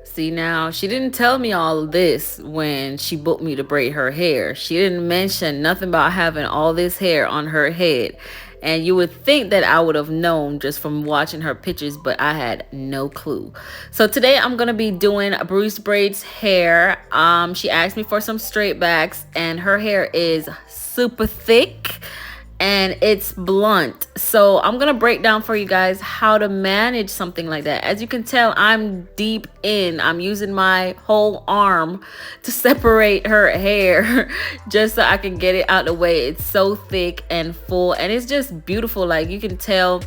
See, now she didn't tell me all of this when she booked me to braid her hair. She didn't mention nothing about having all this hair on her head. And you would think that I would have known just from watching her pictures, but I had no clue. So today I'm gonna be doing Bruce Braids hair. She asked me for some straight backs, and her hair is super thick and it's blunt. So I'm gonna break down for you guys how to manage something like that. As you can tell, I'm deep in. I'm using my whole arm to separate her hair just so I can get it out the way. It's so thick and full, and it's just beautiful. Like, you can tell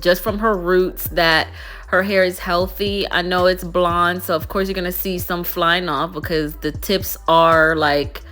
just from her roots that her hair is healthy. I know it's blonde, so of course you're gonna see some flying off because the tips are like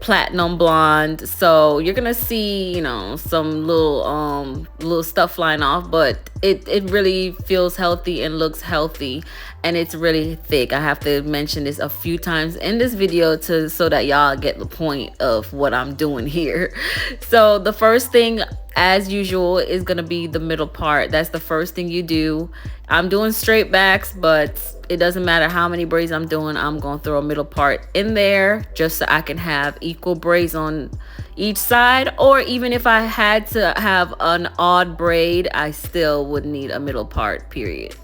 platinum blonde, so you're gonna see, you know, some little stuff flying off, but it really feels healthy and looks healthy, and it's really thick. I have to mention this a few times in this video to so that y'all get the point of what I'm doing here. So the first thing, as usual, is gonna be the middle part. That's the first thing you do. I'm doing straight backs, but it doesn't matter how many braids I'm doing. I'm gonna throw a middle part in there just so I can have equal braids on each side. Or even if I had to have an odd braid, I still would need a middle part, period.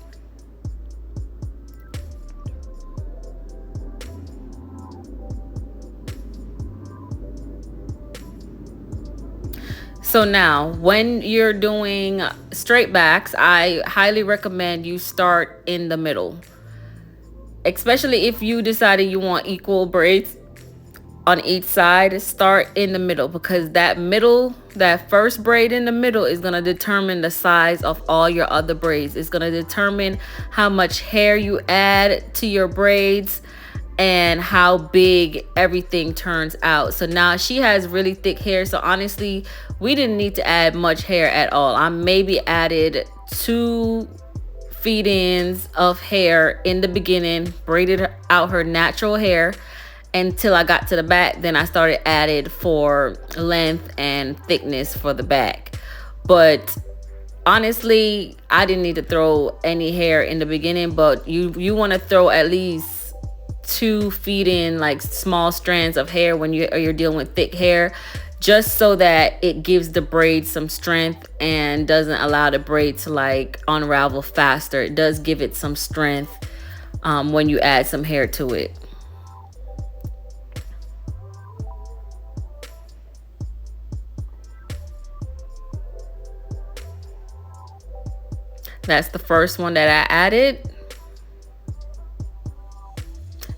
So now, when you're doing straight backs, I highly recommend you start in the middle. Especially if you decided you want equal braids on each side, start in the middle, because that first braid in the middle is going to determine the size of all your other braids. It's going to determine how much hair you add to your braids and how big everything turns out. So now she has really thick hair, so honestly we didn't need to add much hair at all. I maybe added 2 feed-ins of hair in the beginning, braided out her natural hair until I got to the back. Then I started added for length and thickness for the back. But honestly, I didn't need to throw any hair in the beginning, but you want to throw at least 2 feet in, like, small strands of hair when you're dealing with thick hair, just so that it gives the braid some strength and doesn't allow the braid to like unravel faster. It does give it some strength when you add some hair to it. That's the first one that I added.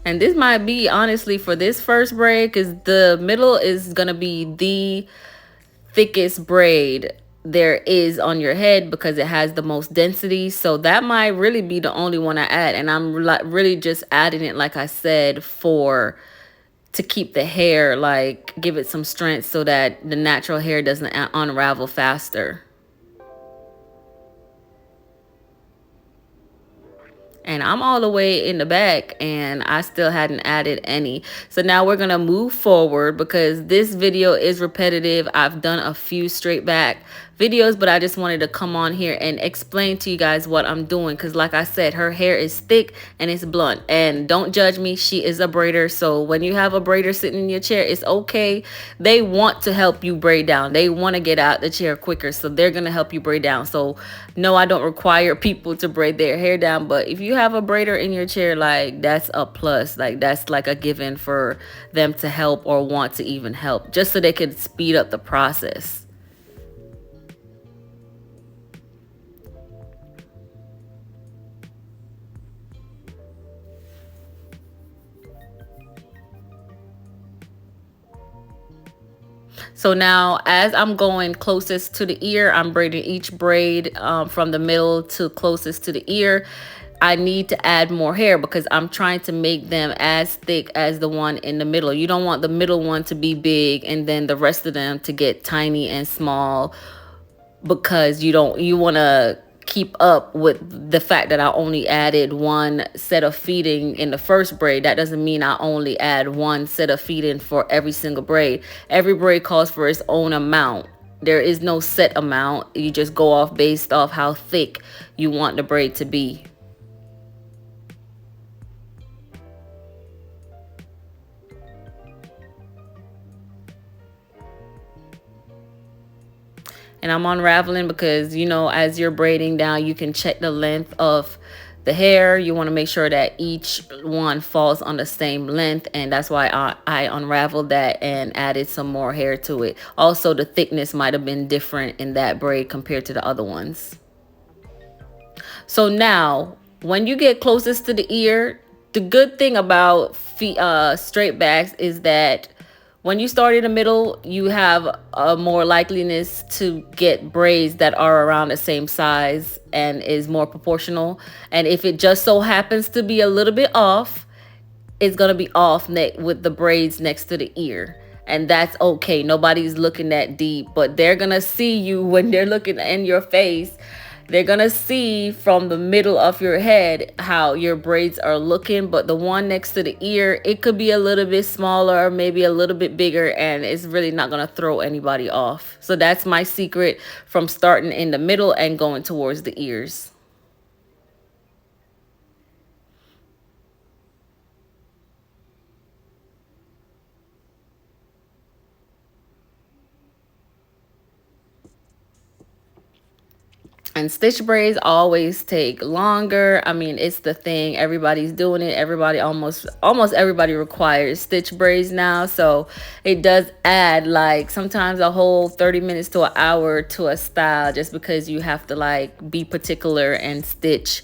And this might be, honestly, for this first braid, because the middle is going to be the thickest braid there is on your head because it has the most density. So that might really be the only one I add. And I'm really just adding it, like I said, to keep the hair, like, give it some strength so that the natural hair doesn't unravel faster. And I'm all the way in the back and I still hadn't added any. So now we're gonna move forward because this video is repetitive. I've done a few straight back videos, but I just wanted to come on here and explain to you guys what I'm doing, because like I said, her hair is thick and it's blunt. And don't judge me, she is a braider. So when you have a braider sitting in your chair, it's okay. They want to help you braid down. They want to get out the chair quicker, so they're gonna help you braid down. So no, I don't require people to braid their hair down, but if you have a braider in your chair, like, that's a plus. Like, that's like a given for them to help or want to even help, just so they can speed up the process. So now, as I'm going closest to the ear, I'm braiding each braid from the middle to closest to the ear. I need to add more hair because I'm trying to make them as thick as the one in the middle. You don't want the middle one to be big and then the rest of them to get tiny and small, because you want to keep up with the fact that I only added one set of feeding in the first braid. That doesn't mean I only add one set of feeding for every single braid. Every braid calls for its own amount. There is no set amount. You just go off based off how thick you want the braid to be. And I'm unraveling because, you know, as you're braiding down, you can check the length of the hair. You want to make sure that each one falls on the same length, and that's why I unraveled that and added some more hair to it. Also, the thickness might have been different in that braid compared to the other ones. So now, when you get closest to the ear, the good thing about straight backs is that when you start in the middle, you have a more likeliness to get braids that are around the same size and is more proportional. And if it just so happens to be a little bit off, it's gonna be off with the braids next to the ear. And that's okay. Nobody's looking that deep, but they're gonna see you when they're looking in your face. They're gonna see from the middle of your head how your braids are looking, but the one next to the ear, it could be a little bit smaller, maybe a little bit bigger, and it's really not gonna throw anybody off. So that's my secret from starting in the middle and going towards the ears. And stitch braids always take longer. I mean, it's the thing. Everybody's doing it. Everybody, almost everybody requires stitch braids now. So it does add like sometimes a whole 30 minutes to an hour to a style, just because you have to like be particular and stitch.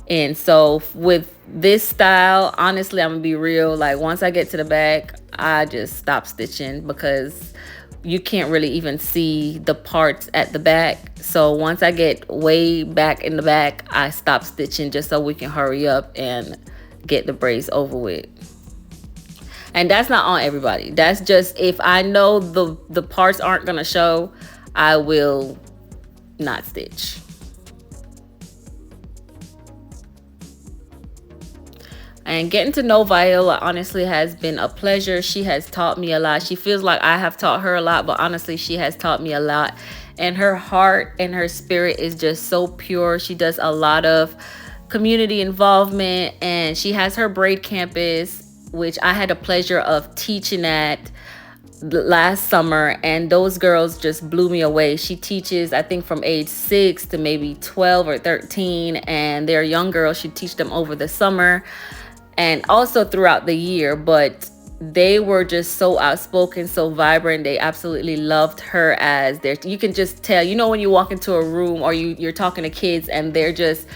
And so with this style, honestly, I'm gonna be real. Like once I get to the back, I just stop stitching because you can't really even see the parts at the back. So once I get way back in the back, I stop stitching just so we can hurry up and get the braids over with. And that's not on everybody. That's just if I know the parts aren't gonna show, I will not stitch. And getting to know Viola honestly has been a pleasure. She has taught me a lot. She feels like I have taught her a lot, but honestly, she has taught me a lot. And her heart and her spirit is just so pure. She does a lot of community involvement, and she has her braid campus, which I had the pleasure of teaching at last summer, and those girls just blew me away. She teaches, I think, from age 6 to maybe 12 or 13, and they're young girls. She teach them over the summer and also throughout the year, but they were just so outspoken, so vibrant. They absolutely loved her as their, you can just tell, you know, when you walk into a room or you're talking to kids and they're just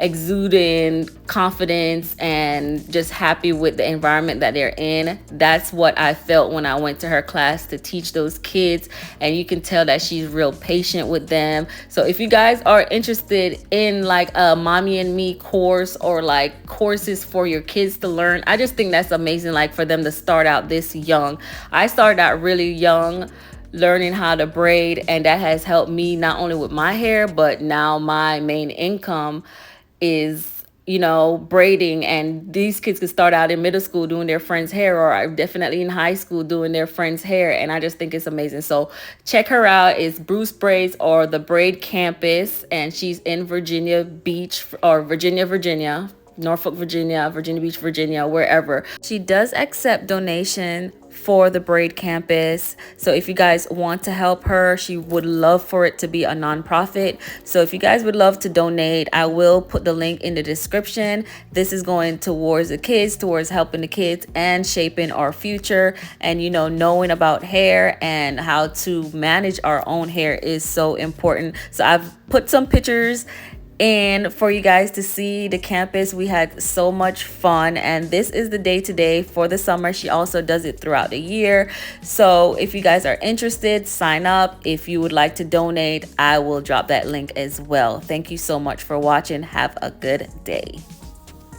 exuding confidence and just happy with the environment that they're in. That's what I felt when I went to her class to teach those kids. And you can tell that she's real patient with them. So if you guys are interested in like a mommy and me course or like courses for your kids to learn, I just think that's amazing, like for them to start out this young. I started out really young learning how to braid, and that has helped me not only with my hair, but now my main income is, you know, braiding. And these kids could start out in middle school doing their friends' hair, or are definitely in high school doing their friends' hair. And I just think it's amazing. So check her out. It's Bruce Braids or the Braid Campus, and she's in Virginia Beach or Virginia, Norfolk, Virginia, Virginia Beach, Virginia, wherever. She does accept donation for the Braid Campus. So if you guys want to help her, she would love for it to be a nonprofit. So if you guys would love to donate, I will put the link in the description. This is going towards the kids, towards helping the kids and shaping our future. And, you know, knowing about hair and how to manage our own hair is so important. So I've put some pictures and for you guys to see the campus. We had so much fun, and this is the day today for the summer. She also does it throughout the year. So if you guys are interested, sign up. If you would like to donate, I will drop that link as well. Thank you so much for watching. Have a good day.